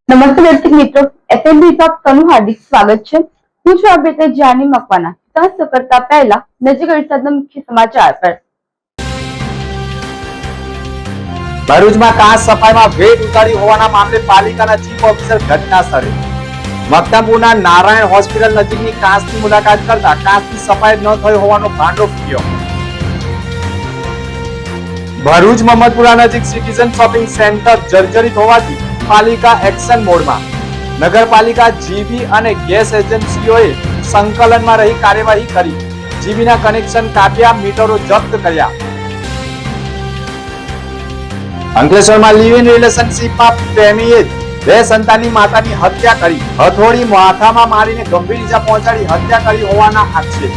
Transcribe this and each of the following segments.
નમસ્તે દર્શક મિત્રો, એસએમબી પર આપનું હાર્દિક સ્વાગત છે। હું છું આપને જાની મકવાના। તસ કરતા પહેલા નજર વરસાદના મુખ્ય સમાચાર પર। ભરૂચમાં કાચ સફાઈમાં ભેટ ઉતારી હોવાના મામલે પાલિકાના ચીફ ઓફિસર ઘટના સ્થળે। મક્તાપુરના નારાયણ હોસ્પિટલ નજીકની કાચની મુલાકાત કરતા કાચની સફાઈ ન થઈ હોવાનો ભાંડો ફૂટ્યો। ભરૂચ મહમદપુરા નજીક સિટીઝન શોપિંગ સેન્ટર જર્જરિત હોવાથી પાલિકા એક્શન મોડમાં। નગરપાલિકા જીબી અને ગેસ એજન્સીઓએ સંકલનમાં રહી કાર્યવાહી કરી। જીબીના કનેક્શન કાપ્યા, મીટરો જપ્ત કર્યા। અંકલેશ્વરમાં લિવ ઇન રિલેશનશિપમાં પ્રેમીએ બે સંતાનની માતાની હત્યા કરી। હથોડી માથામાં મારીને ગંભીર ઈજા પહોંચાડી હત્યા કરી હોવાના આક્ષેપ।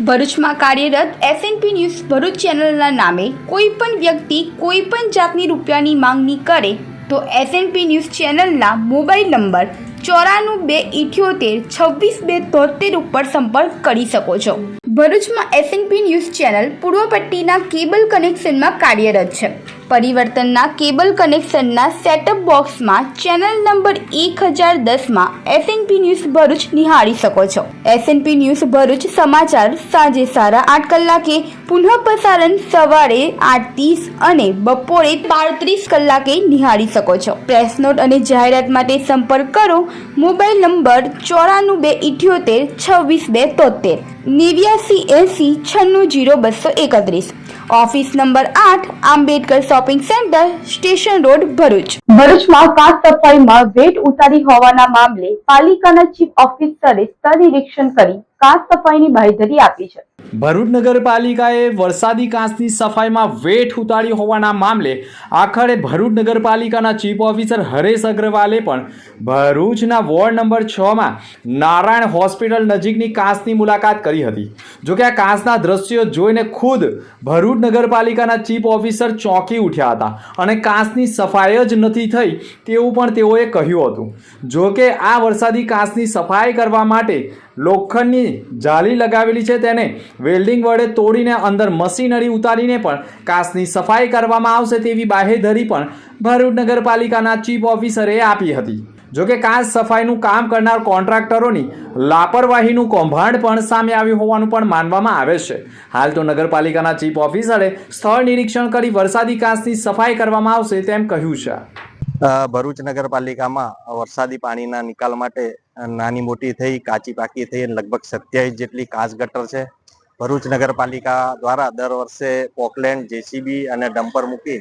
ભરૂચમાં કાર્યરત એસએનપી ન્યૂઝ ભરૂચ ચેનલના નામે કોઈ પણ વ્યક્તિ કોઈ પણ જાતની રૂપિયાની માંગણી કરે તો એસએનપી ન્યૂઝ ચેનલના મોબાઈલ નંબર 9428762273 ઉપર સંપર્ક કરી શકો છો। ભરૂચમાં એસએનપી ન્યૂઝ ચેનલ પૂર્વ પટ્ટીના કેબલ કનેક્શનમાં કાર્યરત છે। પરિવર્તનના કેબલ કનેક્શનના સેટઅપ બોક્સમાં ચેનલ નંબર 1010માં એસએનપી ન્યૂઝ ભરૂચ નિહાળી શકો છો। એસએનપી ન્યૂઝ ભરૂચ સમાચાર સાંજે 8:30 કલાકે, પુનઃ પ્રસારણ સવારે 8:30 અને બપોરે 12:30 કલાકે નિહાળી શકો છો। પ્રેસ નોટ અને જાહેરાત માટે સંપર્ક કરો mobile number 9428762273 8980960231। Office number 8, Ambedkar shopping centre, station road, Bharuch. ભરૂચમાં કાચ સફાઈમાં ભેટ ઉતારી હોવાના મામલે પાલિકાના ચીફ ઓફિસરે સ્થળ નિરીક્ષણ કરી કાચ સફાઈની બાંહેધરી આપી છે। ભરૂચ નગરપાલિકાએ વરસાદી કાચની સફાઈમાં વેઠ ઉતારી હોવાના મામલે આખરે ભરૂચ નગરપાલિકાના ચીફ ઓફિસર હરેશ અગ્રવાલે પણ ભરૂચના વોર્ડ નંબર 6માં નારાયણ હોસ્પિટલ નજીકની કાચની મુલાકાત કરી હતી। જોકે આ કાચના દ્રશ્યો જોઈને ખુદ ભરૂચ નગરપાલિકાના ચીફ ઓફિસર ચોંકી ઉઠ્યા હતા અને કાચની સફાઈ જ નથી થઈ તેવું પણ તેઓએ કહ્યું હતું। જોકે આ વરસાદી કાચની સફાઈ કરવા માટે લોખંડની જાળી લગાવેલી છે તેને વેલ્ડિંગ વડે તોડીને અંદર મશીનરી ઉતારીને પણ કાચની સફાઈ કરવામાં આવશે તેવી બાહેધરી પણ ભરૂચ નગરપાલિકાના ચીફ ઓફિસરે આપી હતી। જોકે કાચ સફાઈનું કામ કરનાર કોન્ટ્રાક્ટરોની લાપરવાહીનું કૌભાંડ પણ સામે આવ્યું હોવાનું પણ માનવામાં આવે છે। હાલ તો નગરપાલિકાના ચીફ ઓફિસરે સ્થળ નિરીક્ષણ કરી વરસાદી કાચની સફાઈ કરવામાં આવશે તેમ કહ્યું છે। ભરૂચ નગરપાલિકામાં વરસાદી પાણીના નિકાલ માટે નાની મોટી થઈ, કાચી પાકી થઈ લગભગ 27 જેટલી કાચ ગટર છે। ભરૂચ નગરપાલિકા દ્વારા દર વર્ષે પોકલેન્ડ, જેસીબી અને ડમ્પર મૂકી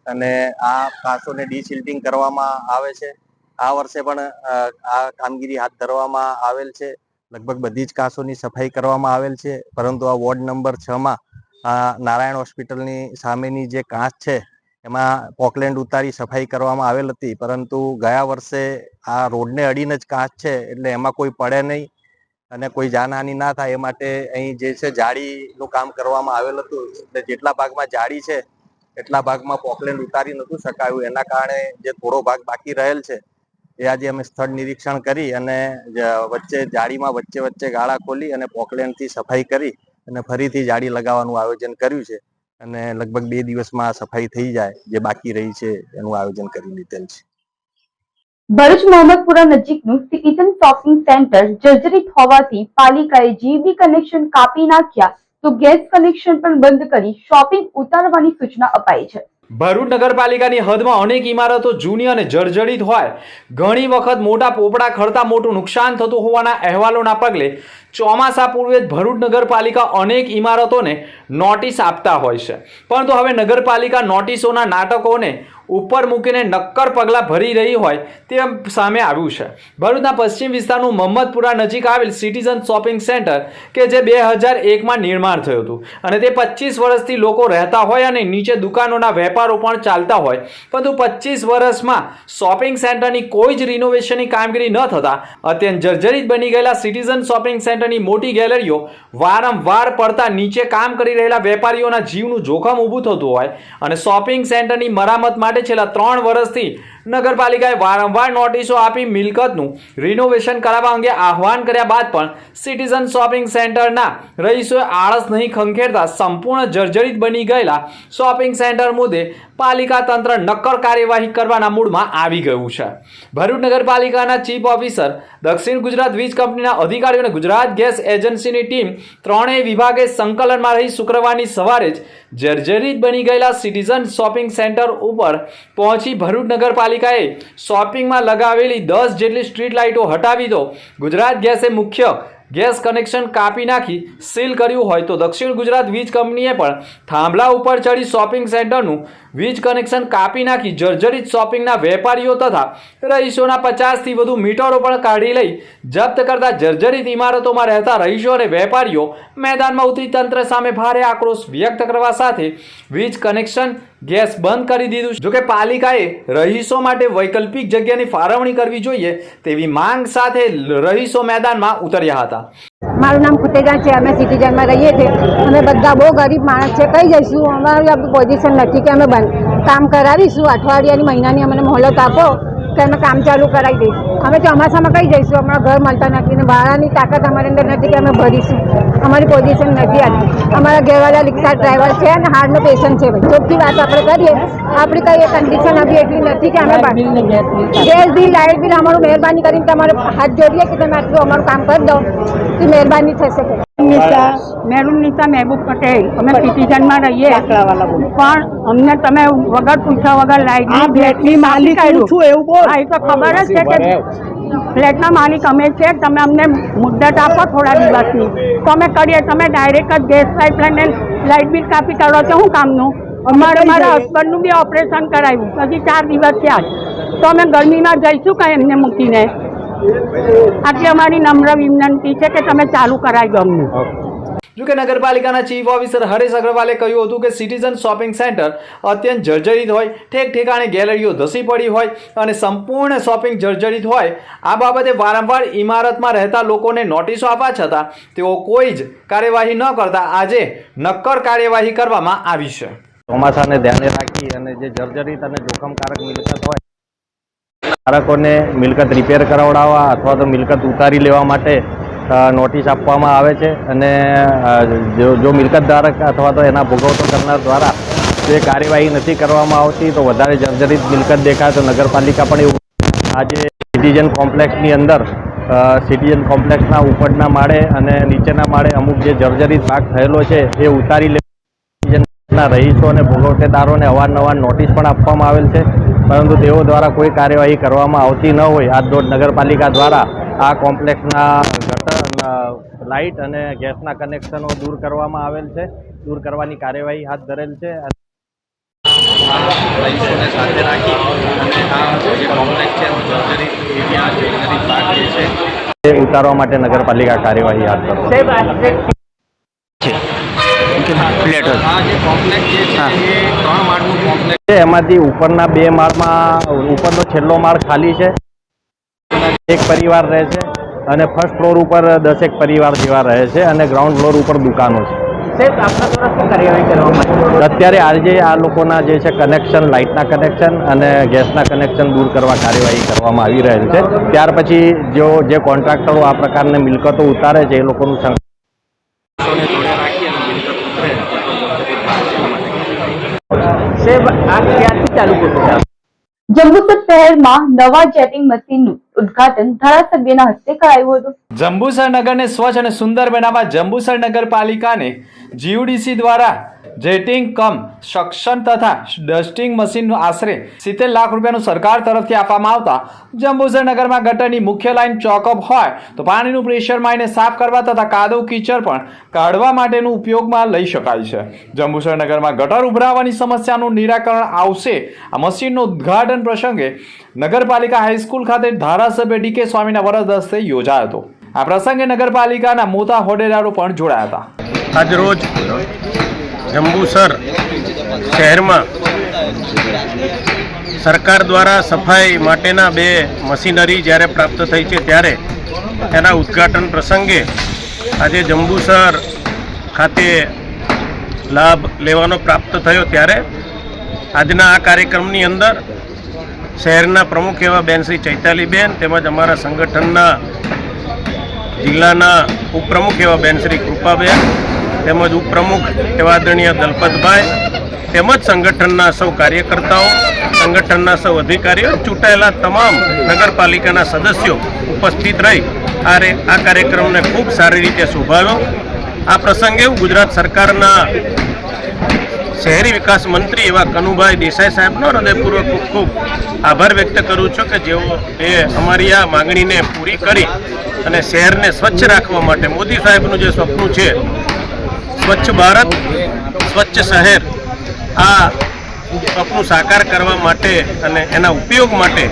અને આ કાચોને ડીસિલ્ટિંગ કરવામાં આવે છે। આ વર્ષે પણ આ કામગીરી હાથ ધરવામાં આવેલ છે। લગભગ બધી જ કાચોની સફાઈ કરવામાં આવેલ છે, પરંતુ આ વોર્ડ નંબર 6માં નારાયણ હોસ્પિટલની સામેની જે કાચ છે એમાં પોકલેન્ડ ઉતારી સફાઈ કરવામાં આવેલ હતી, પરંતુ ગયા વર્ષે આ રોડને અડીને જ કાચ છે એટલે એમાં કોઈ પડે નહીં અને કોઈ જાનહાનિ ના થાય એ માટે અહીં જે છે જાળીનું કામ કરવામાં આવેલ હતું। એટલે જેટલા ભાગમાં જાળી છે એટલા ભાગમાં પોકલેન્ડ ઉતારી નહોતું શકાયું, એના કારણે જે થોડો ભાગ બાકી રહેલ છે એ આજે અમે સ્થળ નિરીક્ષણ કરી અને વચ્ચે જાળીમાં વચ્ચે ગાળા ખોલી અને પોકલેન્ડથી સફાઈ કરી અને ફરીથી જાળી લગાવવાનું આયોજન કર્યું છે અને લગભગ 2 દિવસમાં સફાઈ થઈ જાય જે બાકી રહી છે એનું આયોજન કરી લીધેલ છે। ભરૂચ મહમદપુરા નજીકનું સિટીઝન શોપિંગ સેન્ટર જર્જરિત હોવાથી પાલિકાએ જીબી કનેક્શન કાપી નાખ્યા તો ગેસ કનેક્શન પણ બંધ કરી શોપિંગ ઉતારવાની સૂચના અપાઈ છે। ભરૂચ નગરપાલિકાની હદમાં અનેક ઇમારતો જૂની અને જર્જરિત હોય, ઘણી વખત મોટા પોપડા ખરતા મોટું નુકસાન થતું હોવાના અહેવાલોના પગલે ચોમાસા પૂર્વે ભરૂચ નગરપાલિકા અનેક ઇમારતોને નોટિસ આપતા હોય છે, પરંતુ હવે નગરપાલિકા નોટિસોના નાટકોને ઉપર મૂકીને નક્કર પગલાં ભરી રહી હોય તેમ સામે આવ્યું છે. ભરૂચના પશ્ચિમ વિસ્તારનું મહમ્મદપુરા નજીક આવેલ સિટીઝન શોપિંગ સેન્ટર કે જે 2001માં નિર્માણ થયું હતું અને તે 25 વર્ષથી લોકો રહેતા હોય અને નીચે દુકાનોના વેપારો પણ ચાલતા હોય, પરંતુ 25 વર્ષમાં શોપિંગ સેન્ટરની કોઈ જ રિનોવેશનની કામગીરી ન થતા અત્યંત જર્જરિત બની ગયેલા સિટીઝન શોપિંગ સેન્ટરની મોટી ગેલેરીઓ વારંવાર પડતા નીચે કામ કરી રહેલા વેપારીઓના જીવનું જોખમ ઊભું થતું હોય અને શોપિંગ સેન્ટરની મરામત માટે છેલ્લા 3 વર્ષથી નગરપાલિકાએ વારંવાર નોટિસો આપી મિલકતનું રિનોવેશન કરાવવા અંગે આહવાન કર્યા બાદ પણ સિટીઝન શોપિંગ સેન્ટરના રહીશોએ આળસ નહીં ખંખેરતા સંપૂર્ણ જર્જરિત બની ગયેલા શોપિંગ સેન્ટર મુદ્દે પાલિકા તંત્ર નક્કર કાર્યવાહી કરવાના મૂડમાં આવી ગયું છે. ભરૂચ નગરપાલિકાના ચીફ ઓફિસર, દક્ષિણ ગુજરાત વીજ કંપનીના અધિકારીઓ અને ગુજરાત ગેસ એજન્સીની ટીમ ત્રણેય વિભાગે સંકલનમાં રહી શુક્રવારની સવારે જ જર્જરિત બની ગયેલા સિટીઝન શોપિંગ સેન્ટર ઉપર પહોંચી ભરૂચ નગરપાલિકાએ શોપિંગમાં લગાવેલી 10 જેટલી સ્ટ્રીટ લાઇટો હટાવી દો ગુજરાત ગેસે મુખ્ય ગેસ કનેક્શન કાપી નાખી સીલ કર્યું હોય તો દક્ષિણ ગુજરાત વીજ કંપનીએ પણ થાંભલા ઉપર ચડી શોપિંગ સેન્ટરનું વીજ કનેક્શન કાપી નાખી જર્જરિત શોપિંગના વેપારીઓ તથા રહીશોના 50થી વધુ મીટરો પણ કાઢી લઈ જપ્ત કરતા જર્જરિત ઇમારતોમાં રહેતા રહીશો અને વેપારીઓ મેદાનમાં ઉતરી તંત્ર સામે ભારે આક્રોશ વ્યક્ત કરવા સાથે વીજ કનેક્શન ગેસ બંધ કરી દીધું. જોકે પાલિકાએ રહીશો માટે વૈકલ્પિક જગ્યાની ફાળવણી કરવી જોઈએ તેવી માંગ સાથે રહીશો મેદાનમાં ઉતર્યા હતા. મારું નામ ફુટેજા છે. અમે સિટીઝનમાં રહીએ છીએ. અમે બધા બહુ ગરીબ માણસ છે. કઈ જઈશું? અમારી પોઝિશન નથી કે અમે કામ કરાવીશું. અઠવાડિયાની મહિનાની અમને મોહલત આપો કે અમે કામ ચાલુ કરાવી દઈશું. અમે ચોમાસામાં કઈ જઈશું? અમારા ઘર મળતા નથી ને ભાડાની તાકાત અમારી અંદર નથી કે અમે ભરીશું. અમારી પોઝિશન નથી આટલી. અમારા ઘરવાળા રિક્ષા ડ્રાઈવર છે અને હાર્ટનો પેશન્ટ છે. ભાઈ ચોખ્ખી વાત આપણે કરીએ, આપણી કઈ કન્ડિશન અભી એટલી નથી કે અમે ગેસ બિલ, લાઇટ બિલ અમારું મહેરબાની કરીને તમારે હાથ જોડીએ કે તમે આટલું અમારું કામ કરી દો તો મહેરબાની થશે. મેરુનિસા મહેબૂબ પટેલ. અમે સિટીઝનમાં રહીએ પણ અમને તમે વગર પૂછ્યા વગર લાઈટની માલિક છું એવું બોલ. હા, એ તો ખબર જ છે કે ફ્લેટના માલિક અમે છે. તમે અમને મુદ્દત આપો થોડા દિવસની તો અમે કરીએ. તમે ડાયરેક્ટ જ ગેસ પાઇપલાઇન લાઇટ બિલ કાપી કરો છો શું કામનું? અમારે મારા હસબન્ડનું બી ઓપરેશન કરાવ્યું હજી 4 દિવસ થયા તો અમે ગરમીમાં જઈશું કાંઈ એમને મૂકીને? આટલી અમારી નમ્ર વિનંતી છે કે તમે ચાલુ કરાવી દો અમને. જોકે નગરપાલિકાના ચીફ ઓફિસર હરેશ અગ્રવાલે કહ્યું હતું કે સિટીઝન શોપિંગ સેન્ટર અત્યંત જર્જરિત હોય, ઠેક ઠેકાણે ગેલેરીઓ ધસી પડી હોય અને સંપૂર્ણ શોપિંગ જર્જરિત હોય. આ બાબતે વારંવાર ઇમારતમાં રહેતા લોકોને નોટિસો આપવા છતાં તેઓ કોઈ જ કાર્યવાહી ન કરતા આજે નક્કર કાર્યવાહી કરવામાં આવી છે. ચોમાસાને ધ્યાને રાખી અને જે જર્જરિત અને જોખમકારક મિલકત હોય ધારકોને મિલકત રિપેર કરાવડાવવા અથવા તો મિલકત ઉતારી લેવા માટે નોટિસ આપવામાં આવે છે અને જો મિલકત ધારક અથવા તો એના ભોગવતો કરનાર દ્વારા જે કાર્યવાહી નથી કરવામાં આવતી તો વધારે જર્જરિત મિલકત દેખાય તો નગરપાલિકા પણ એવું આજે સિટીઝન કોમ્પ્લેક્સની અંદર સિટીઝન કોમ્પ્લેક્સના ઉપરના માળે અને નીચેના માળે અમુક જે જર્જરિત ભાગ થયેલો છે એ ઉતારી લેવાના રહીશો અને ભોગવટેદારોને અવારનવાર નોટિસ પણ આપવામાં આવેલ છે, પરંતુ તેઓ દ્વારા કોઈ કાર્યવાહી કરવામાં આવતી ન હોય આજ રોજ નગરપાલિકા દ્વારા આ કોમ્પ્લેક્સના ગટર, લાઇટ અને ગેસના કનેક્શનો દૂર કરવામાં આવેલ છે. દૂર કરવાની કાર્યવાહી હાથ ધરેલ છે. રહીશોને સાથે રાખી અને આ જે કોમ્પ્લેક્સ છે જર્જરિત એરિયા, જર્જરિત ભાગ જે છે તે ઉતારવા માટે નગરપાલિકા કાર્યવાહી હાથ ધરશે. આ જે કોમ્પ્લેક્સ જે છે એ 3 માળનું કોમ્પ્લેક્સ છે. એમાંથી ઉપરના 2 માળમાં ઉપરનો છેલ્લો માળ ખાલી છે, એક પરિવાર રહે છે અને ફર્સ્ટ ફ્લોર ઉપર 10 પરિવાર જેવા રહે છે અને ગ્રાઉન્ડ ફ્લોર ઉપર દુકાનો છે. અત્યારે આજે આ લોકોના જે છે કનેક્શન, લાઇટના કનેક્શન અને ગેસના કનેક્શન દૂર કરવા કાર્યવાહી કરવામાં આવી રહેલ છે. ત્યાર પછી જે કોન્ટ્રાક્ટરો આ પ્રકારની મિલકતો ઉતારે છે એ લોકોનું જંબુસર શહેરમાં નવા જેટિંગ મશીનનું ઉદ્ઘાટન ધારાસભ્યના હસ્તે કરાયું હતું. જંબુસર નગરને સ્વચ્છ અને સુંદર બનાવવા જંબુસર નગરપાલિકાને જીયુડીસી દ્વારા જેટિંગ કમ સક્શન તથા ડસ્ટિંગ મશીન આશરે 70 લાખ રૂપિયાનું સરકાર તરફથી આપવામાં આવતા જંબુસર નગરમાં ગટરની મુખ્ય લાઇન ચોકઅપ હોય તો પાણીનું પ્રેશર માઈને સાફ કરવા તથા કાદવ કીચડ પણ કાઢવા માટેનું ઉપયોગમાં લઈ શકાય છે. જંબુસર નગરમાં ગટર ઉભરાવાની સમસ્યાનું નિરાકરણ આવશે. આ મશીનનું ઉદ્ઘાટન પ્રસંગે નગરપાલિકા હાઈસ્કૂલ ખાતે ધારાસભ્ય ડી.કે. સ્વામીના વરદ હસ્તે યોજાયો હતો. આ પ્રસંગે નગરપાલિકાના મોટા હોદ્દેદારો પણ જોડાયા હતા. આજરોજ જંબુસર શહેરમાં સરકાર દ્વારા સફાઈ માટેના 2 મશીનરી જ્યારે પ્રાપ્ત થઈ છે ત્યારે એના ઉદ્ઘાટન પ્રસંગે આજે જંબુસર ખાતે લાભ લેવાનો પ્રાપ્ત થયો ત્યારે આજના આ કાર્યક્રમની અંદર શહેરના પ્રમુખ એવા બેન શ્રી ચૈતાલીબેન તેમજ અમારા સંગઠનના જિલ્લાના ઉપપ્રમુખ એવા બેન શ્રી કૃપાબેન તેમજ ઉપપ્રમુખ એવા આદરણીય દલપતભાઈ તેમજ સંગઠનના સૌ કાર્યકર્તાઓ, સંગઠનના સૌ અધિકારીઓ, ચૂંટાયેલા તમામ નગરપાલિકાના સદસ્યો ઉપસ્થિત રહી આ કાર્યક્રમને ખૂબ સારી રીતે શોભાવ્યો. આ પ્રસંગે હું ગુજરાત સરકારના શહેરી વિકાસ મંત્રી એવા કનુભાઈ દેસાઈ સાહેબનો હૃદયપૂર્વક ખૂબ આભાર વ્યક્ત કરું છું કે જેઓ અમારી આ માગણીને પૂરી કરી અને શહેરને સ્વચ્છ રાખવા માટે મોદી સાહેબનું જે સપનું છે સ્વચ્છ ભારત સ્વચ્છ શહેર, આ સપનું સાકાર કરવા માટે અને એના ઉપયોગ માટે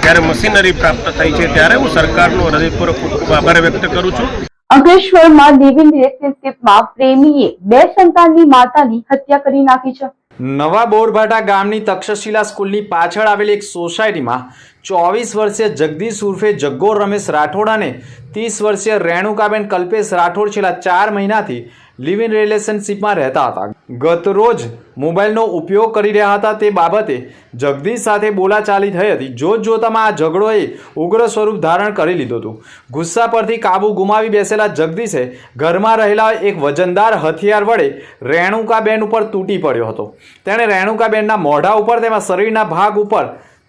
જ્યારે મશીનરી પ્રાપ્ત થઈ છે ત્યારે હું સરકારનો હૃદયપૂર્વક ખૂબ આભાર વ્યક્ત કરું છું. અંકલેશ્વરમાં લિવ ઇન રિલેશનશીપમાં પ્રેમીએ 2 સંતાનની માતાની હત્યા કરી નાખી છે. નવા બોરભાટા ગામની તક્ષશિલા સ્કૂલની પાછળ આવેલી એક સોસાયટીમાં 24 વર્ષીય જગદીશ ઉર્ફે જગ્ગો રમેશ રાઠોડ અને 30 વર્ષીય રેણુકાબેન કલ્પેશ રાઠોડ છેલ્લા 4 મહિનાથી લિવ ઇન રિલેશનશીપમાં રહેતા હતા. ગત રોજ મોબાઈલનો ઉપયોગ કરી રહ્યા હતા તે બાબતે જગદીશ સાથે બોલાચાલી થઈ હતી. જોતજોતામાં આ ઝઘડોએ ઉગ્ર સ્વરૂપ ધારણ કરી લીધું હતું. ગુસ્સા પરથી કાબુ ગુમાવી બેસેલા જગદીશે ઘરમાં રહેલા એક વજનદાર હથિયાર વડે રેણુકાબેન ઉપર તૂટી પડ્યો હતો. તેણે રેણુકાબેનના મોઢા ઉપર તેમાં શરીરના ભાગ ઉપર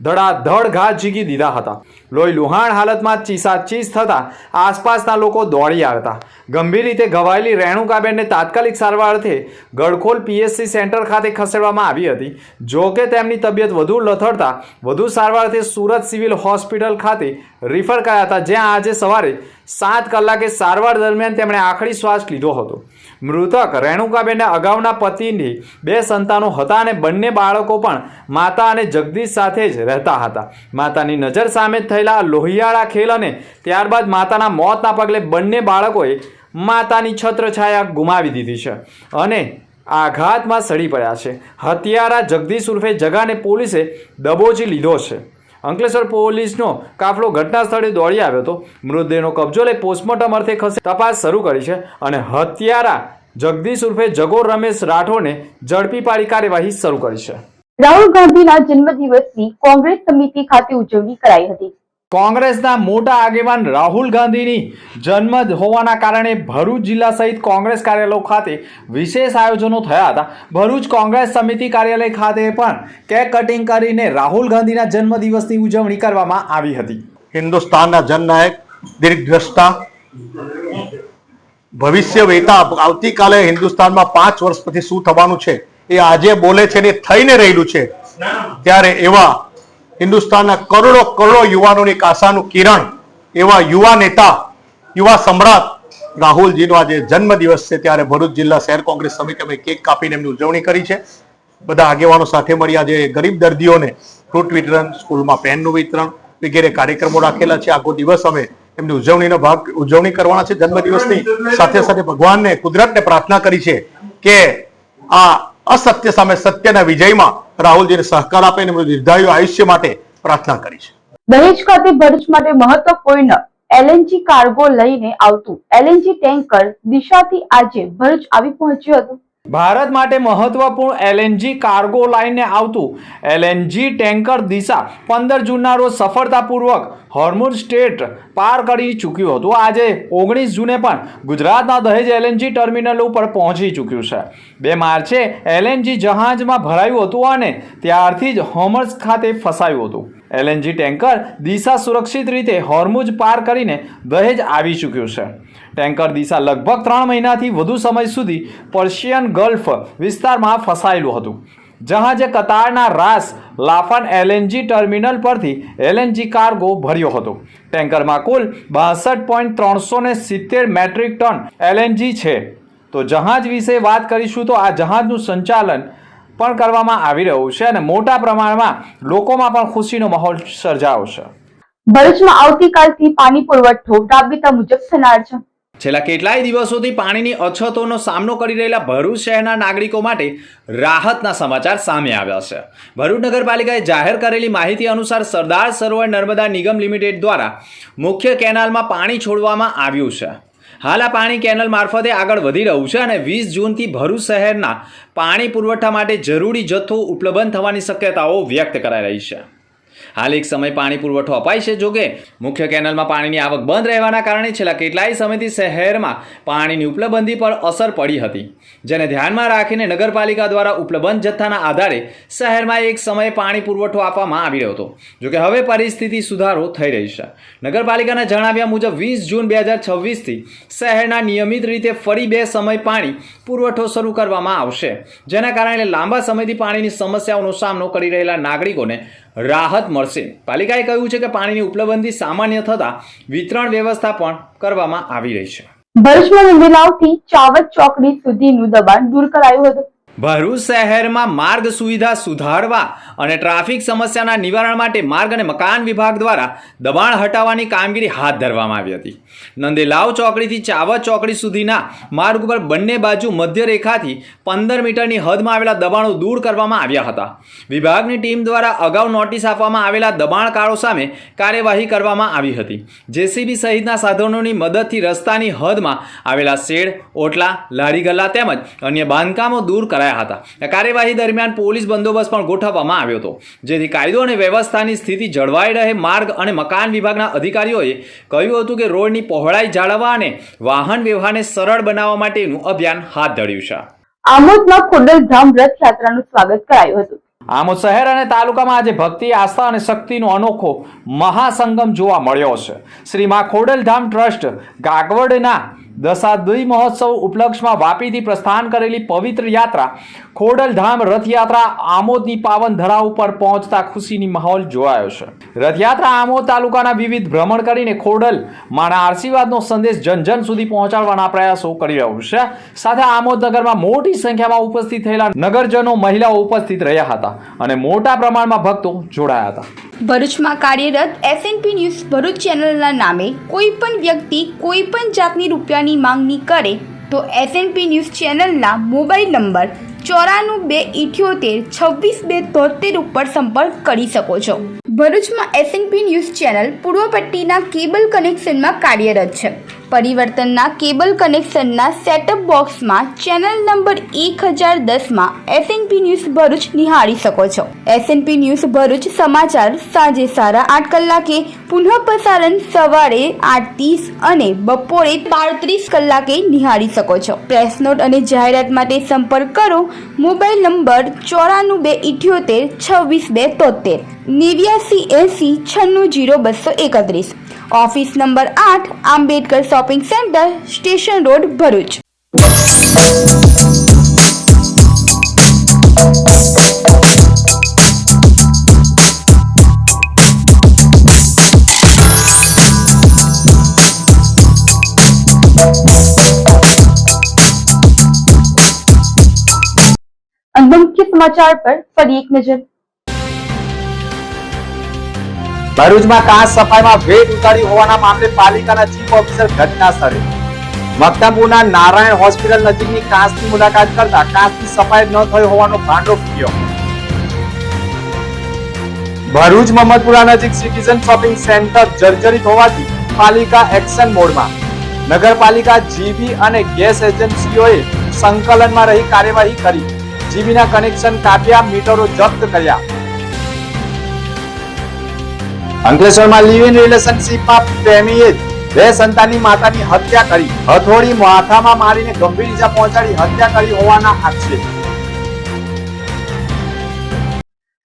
ધડાધડ ઘા ઝીકી દીધા હતા. લોહી લુહાણ હાલતમાં ચીસાચીસ થતાં આસપાસના લોકો દોડી આવ્યા હતા. ગંભીર રીતે ઘવાયેલી રેણુકાબેનને તાત્કાલિક સારવાર અર્થે ગડખોલ PSC સેન્ટર ખાતે ખસેડવામાં આવી હતી. જો કે તેમની તબિયત વધુ લથડતા વધુ સારવાર અર્થે સુરત સિવિલ હોસ્પિટલ ખાતે રિફર કર્યા હતા, જ્યાં આજે સવારે 7 કલાકે સારવાર દરમિયાન તેમણે આખરી શ્વાસ લીધો હતો. મૃતક રેણુકાબેનના અગાઉના પતિની 2 સંતાનો હતા અને બંને બાળકો પણ માતા અને જગદીશ સાથે જ રહેતા હતા. માતાની નજર સામે થયેલા લોહિયાળા ખેલ અને ત્યારબાદ માતાના મોતના પગલે બંને બાળકોએ માતાની છત્રછાયા ગુમાવી દીધી છે અને આઘાતમાં સડી પડ્યા છે. હત્યારા જગદીશ ઉર્ફે જગાને પોલીસે દબોચી લીધો છે. અંકલેશ્વર પોલીસનો કાફલો ઘટના સ્થળે દોડી આવ્યો હતો. મૃતદેહનો કબજો લઈ પોસ્ટમોર્ટમ અર્થે તપાસ શરૂ કરી છે અને હત્યારા જગદીશ ઉર્ફે જગો રમેશ રાઠોડને ઝડપી પાડી કાર્યવાહી શરૂ કરી છે. રાહુલ ગાંધીના જન્મદિવસની કોંગ્રેસ સમિતિ ખાતે ઉજવણી કરાઈ હતી. કોંગ્રેસના મોટા આગેવાન રાહુલ ગાંધીની જન્મ હોવાના કારણે ભરૂચ જિલ્લા સહિત કોંગ્રેસ કાર્યાલયો ખાતે વિશેષ આયોજનો થયા હતા. ભરૂચ કોંગ્રેસ સમિતિ કાર્યાલય ખાતે પણ કેક કટિંગ કરીને રાહુલ ગાંધીના જન્મદિવસની ઉજવણી કરવામાં આવી હતી. હિન્દુસ્તાનના જનનાયક, દીર્ઘદ્રષ્ટા, ભવિષ્ય વેતા, આવતીકાલે હિન્દુસ્તાનમાં 5 વર્ષ પછી શું થવાનું છે એ આજે બોલે છે ને થઈને રહેલું છે. ત્યારે એવા હિન્દુસ્તાનના કરોડો યુવાનોની આશાનું કિરણ એવા યુવા નેતા, યુવા સમ્રાટ રાહુલજીનો આજે જન્મદિવસ છે. ત્યારે ભરૂચ જિલ્લા શહેર કોંગ્રેસ સમિતિએ કેક કાપીને એમની ઉજવણી કરી છે. બધા આગેવાનો સાથે મળી આજે ગરીબ દર્દીઓને ફ્રૂટ વિતરણ, સ્કૂલમાં પેનનું વિતરણ વગેરે કાર્યક્રમો રાખેલા છે. આખો દિવસ અમે એમની ઉજવણી કરવાના છે. જન્મદિવસની સાથે સાથે ભગવાનને, કુદરતને પ્રાર્થના કરી છે કે આ અસત્ય સામે સત્યના વિજયમાં રાહુલજીને સહકાર આપે અને દીર્ઘાયુ આયુષ્ય માટે પ્રાર્થના કરી છે. દહેજ ખાતે ભરૂચ માટે મહત્વપૂર્ણ LNG કાર્ગો લઈને આવતું LNG ટેન્કર દિશાથી આજે ભરૂચ આવી પહોંચ્યું હતું. ભારત માટે મહત્વપૂર્ણ LNG કાર્ગો લઈને આવતું LNG ટેન્કર દિશા 15 જૂનના રોજ સફળતાપૂર્વક હોર્મુઝ સ્ટ્રેટ પાર કરી ચૂક્યું હતું. આજે 19 જૂને પણ ગુજરાતના દહેજ LNG ટર્મિનલ ઉપર પહોંચી ચૂક્યું છે. 2 માર્ચે LNG જહાજમાં ભરાયું હતું અને ત્યારથી જ હોર્મુઝ ખાતે ફસાયું હતું. LNG ટેન્કર દિશા સુરક્ષિત રીતે હોર્મુજ પાર કરીને દહેજ આવી ચૂક્યું છે. ટેન્કર દિશા લગભગ 3 મહિનાથી વધુ સમય સુધી પર્શિયન ગલ્ફ વિસ્તારમાં ફસાયેલું હતું. જહાજે કતારના રાસ લાફાન LNG ટર્મિનલ પરથી LNG કાર્ગો ભર્યો હતો. ટેન્કરમાં કુલ 62.370 મેટ્રિક ટન LNG છે. તો જહાજ વિશે વાત કરીશું તો આ જહાજનું સંચાલન પણ કરવામાં આવી રહ્યું છે અને મોટા પ્રમાણમાં લોકોમાં પણ ખુશીનો માહોલ સર્જાયો છે. ભરૂચમાં આવતીકાલથી પાણી પુરવઠો રાબેતા મુજબ થનાર છે. છેલ્લા કેટલાય દિવસોથી પાણીની અછતોનો સામનો કરી રહેલા ભરૂચ શહેરના નાગરિકો માટે રાહતના સમાચાર સામે આવ્યા છે. ભરૂચ નગરપાલિકાએ જાહેર કરેલી માહિતી અનુસાર સરદાર સરોવર નર્મદા નિગમ લિમિટેડ દ્વારા મુખ્ય કેનાલમાં પાણી છોડવામાં આવ્યું છે. હાલ આ પાણી કેનલ મારફતે આગળ વધી રહ્યું છે અને 20 જૂનથી ભરૂચ શહેરના પાણી પુરવઠા માટે જરૂરી જથ્થો ઉપલબ્ધ થવાની શક્યતાઓ વ્યક્ત કરાઈ રહી છે. હાલ એક સમય પાણી પુરવઠો અપાય છે. જોકે મુખ્ય કેનલમાં પાણીની આવક બંધ રહેવાના કારણે છેલ્લા કેટલાય સમયથી શહેરમાં પાણીની ઉપલબ્ધી પર અસર પડી હતી, જેને ધ્યાનમાં રાખીને નગરપાલિકા દ્વારા ઉપલબ્ધ જથ્થાના આધારે શહેરમાં એક સમયે પાણી પુરવઠો આપવામાં આવી રહ્યો હતો. જોકે હવે પરિસ્થિતિ સુધારો થઈ રહી છે. નગરપાલિકાના જણાવ્યા મુજબ 20 જૂન 2026થી શહેરના નિયમિત રીતે ફરી 2 સમય પાણી પુરવઠો શરૂ કરવામાં આવશે, જેના કારણે લાંબા સમયથી પાણીની સમસ્યાઓનો સામનો કરી રહેલા નાગરિકોને રાહત મળશે. પાલિકાએ કહ્યું છે કે પાણીની ઉપલબ્ધી સામાન્ય થતાં વિતરણ વ્યવસ્થા પણ કરવામાં આવી રહી છે. ભરૂચમાં નંદેલાવથી ચાવત ચોકડી સુધીનું દબાણ દૂર કરાયું હતું. ભરૂચ શહેરમાં માર્ગ સુવિધા સુધારવા અને ટ્રાફિક સમસ્યાના નિવારણ માટે માર્ગ અને મકાન વિભાગ દ્વારા દબાણ હટાવવાની કામગીરી હાથ ધરવામાં આવી હતી. નંદેલાવ ચોકડીથી ચાવત ચોકડી સુધીના માર્ગ ઉપર બંને બાજુ મધ્ય રેખાથી 15 મીટરની હદમાં આવેલા દબાણો દૂર કરવામાં આવ્યા હતા. વિભાગની ટીમ દ્વારા અગાઉ નોટિસ આપવામાં આવેલા દબાણકારો સામે કાર્યવાહી કરવામાં આવી હતી. JCB સહિતના સાધનોની મદદથી રસ્તાની હદમાં આવેલા શેડ, ઓટલા, લારી ગલ્લા તેમજ અન્ય બાંધકામો દૂર કરાયા હતા. કાર્યવાહી દરમિયાન પોલીસ બંદોબસ્ત પણ ગોઠવવામાં આવ્યો હતો, જેથી કાયદો અને વ્યવસ્થાની સ્થિતિ જળવાઈ રહે. માર્ગ અને મકાન વિભાગના અધિકારીઓએ કહ્યું હતું કે રોડની પહોળાઈ જાળવવા અને વાહન વ્યવહારને સરળ બનાવવા માટેનું અભિયાન હાથ ધર્યું છે. આમોદમાં ખોડલધામ રથયાત્રાનું સ્વાગત કરાયું હતું. આમોદ શહેર અને તાલુકામાં આજે ભક્તિ, આસ્થા અને શક્તિનો અનોખો મહાસંગમ જોવા મળ્યો છે. શ્રી મા ખોડલધામ ટ્રસ્ટ ગાગવડના દશાબ્દી મહોત્સવ ઉપલક્ષમાં વાપીથી પ્રસ્થાન કરેલી પવિત્ર યાત્રા ખોડલધામ રથયાત્રા આમોદની પાવન ધરા ઉપર પહોંચતા ખુશીની માહોલ જોવાયો છે. રથયાત્રા આમોદ તાલુકાના વિવિધ ભ્રમણ કરીને ખોડલ માના આશીર્વાદનો સંદેશ જન સુધી પહોંચાડવાના પ્રયાસો કરી રહ્યું છે. સાથે આમોદ નગરમાં મોટી સંખ્યામાં ઉપસ્થિત થયેલા નગરજનો, મહિલાઓ ઉપસ્થિત રહ્યા હતા અને મોટા પ્રમાણમાં ભક્તો જોડાયા હતા. ભરૂચમાં કાર્યરત SNP ન્યૂઝ ભરૂચ ચેનલના નામે કોઈ પણ વ્યક્તિ કોઈ પણ જાતની રૂપિયાની માંગણી કરે તો SNP ન્યૂઝ ચેનલના મોબાઈલ નંબર 9428762273 ઉપર સંપર્ક કરી શકો છો. ભરૂચમાં SNP ન્યૂઝ ચેનલ પૂર્વ પટ્ટીના કેબલ કનેક્શનમાં કાર્યરત છે. પરિવર્તનના કેબલ કનેક્શનના સેટઅપ બોક્સમાં ચેનલ નંબર 1010માં SNP ન્યૂઝ ભરૂચ નિહાળી શકો છો. SNP ન્યૂઝ ભરૂચ સમાચાર સાંજે 8:30 કલાકે, પુનઃ પ્રસારણ સવારે 8:30 અને બપોરે 12:30 કલાકે નિહાળી શકો છો. પ્રેસ નોટ અને જાહેરાત માટે સંપર્ક કરો. Mobile number 9428762273 8980960231. Office number 8, Ambedkar shopping centre, station road, Bharuch. अंदर मुख्य समाचार पर फरी एक नजर. ભરૂચમાં કાચ સફાઈમાં ભેટ ઉતારી હોવાના મામલે પાલિકાના ચીફ ઓફિસર ઘટના સ્થળે. મક્તમપુરના નારાયણ હોસ્પિટલ નજીકની કાચની મુલાકાત કરતા કાચની સફાઈ ન થઈ હોવાનો ભાંડો ફૂટ્યો. ભરૂચ મહમદપુરા નજીક સિટીઝન શોપિંગ સેન્ટર જર્જરિત હોવાથી પાલિકા એક્શન મોડમાં. નગરપાલિકા, જીબી અને ગેસ એજન્સીઓએ સંકલનમાં રહી કાર્યવાહી કરી. જીબીના કનેક્શન કાપ્યા, મીટરો જપ્ત કર્યા. અંકલેશ્વરમાં લિવ ઇન રિલેશનશિપમાં પ્રેમીએ 2 સંતાનની માતાની હત્યા કરી. હથોડી માથામાં મારીને ગંભીર ઈજા પહોંચાડી હત્યા કરી હોવાના આક્ષેપ.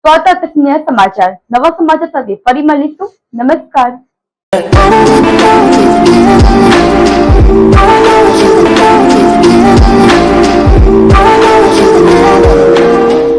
તો આ હતા આજના સમાચાર. નવા સમાચાર સાથે ફરી મળીશું. નમસ્કાર.